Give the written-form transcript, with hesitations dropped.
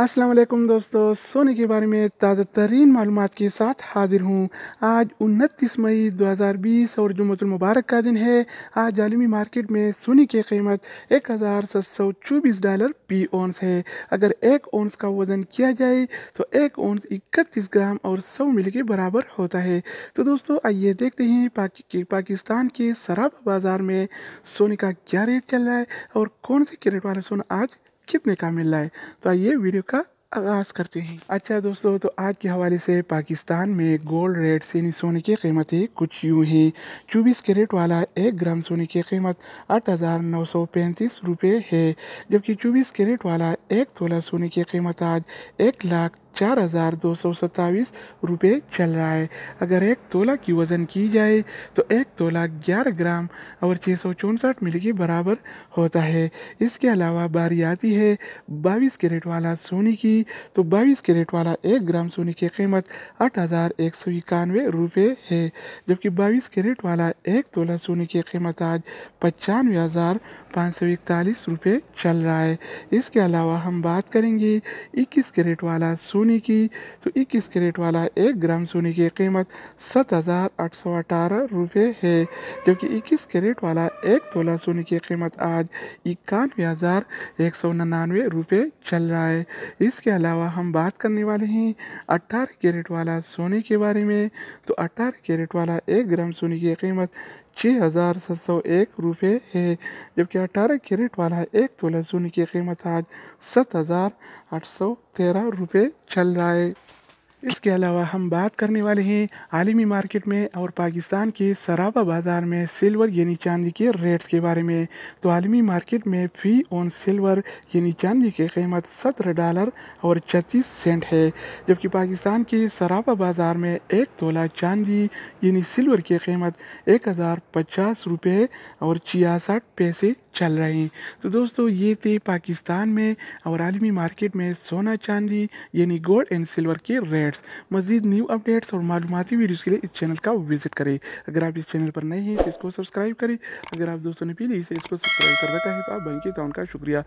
अस्सलाम वालेकुम दोस्तों, सोने के बारे में ताज़ा तरीन मालूमात के साथ हाजिर हूँ। आज 29 मई 2020 और जुम्मतुल मुबारक का दिन है। आज आलमी मार्केट में सोने की कीमत $1724 फी औंस है। अगर एक औंस का वज़न किया जाए तो एक औंस 31 ग्राम और 100 मिली के बराबर होता है। तो दोस्तों आइए देखते हैं पाकिस्तान के सराफा बाज़ार में सोने का क्या रेट चल रहा है और कौन से कैरेट वाला सोना आज कितने का मिल रहा है। तो आइए वीडियो का आगाज़ करते हैं। अच्छा दोस्तों, तो आज के हवाले से पाकिस्तान में गोल्ड रेट यानी सोने की कीमतें कुछ यूँ हैं। 24 कैरेट वाला 1 ग्राम सोने की कीमत 8,935 रुपये है, जबकि 24 कैरेट वाला 1 तोला सोने की कीमत आज 1,04,227 रुपये चल रहा है। अगर 1 तोला की वज़न की जाए तो 1 तोला 11 ग्राम और 664 मिली के बराबर होता है। इसके अलावा बारी आती है 22 कैरेट वाला सोने की। तो 22 कैरेट वाला 1 ग्राम सोने की कीमत 8,191 रुपये है, जबकि 22 कैरेट वाला 1 तोला सोने की कीमत आज 95,541 रुपये चल रहा है। इसके अलावा हम बात करेंगे 21 कैरेट वाला सोने की। तो 21 कैरेट वाला 1 ग्राम सोने की कीमत 7,818 रुपये है, जबकि 21 कैरेट वाला 1 तोला सोने की कीमत आज 91,199 रुपये चल रहा है। इसके अलावा हम बात करने वाले हैं 18 कैरेट वाला सोने के बारे में। तो 18 कैरेट वाला 1 ग्राम सोने की कीमत 6,701 रुपये है, जबकि 18 कैरेट वाला 1 तोला सोने की कीमत आज 7,813 रुपये चल रहा है। इसके अलावा हम बात करने वाले हैं आलमी मार्केट में और पाकिस्तान के सराफा बाज़ार में सिल्वर यानी चांदी के रेट्स के बारे में। तो आलमी मार्केट में फ़ी औंस सिल्वर यानी चांदी की कीमत $17 और 36 सेंट है, जबकि पाकिस्तान के सराफा बाज़ार में 1 तोला चांदी यानी सिल्वर की कीमत 1,050 रुपये और 66 पैसे चल रहे हैं। तो दोस्तों ये थे पाकिस्तान में और आलमी मार्केट में सोना चांदी यानी गोल्ड एंड सिल्वर के रेट्स। मज़ीद न्यू अपडेट्स और मालूमाती वीडियोज़ के लिए इस चैनल का विजिट करें। अगर आप इस चैनल पर नए हैं तो इसको सब्सक्राइब करें। अगर आप दोस्तों ने पहले से इसको सब्सक्राइब कर रखा है तो आप बैंक के अकाउंट का शुक्रिया।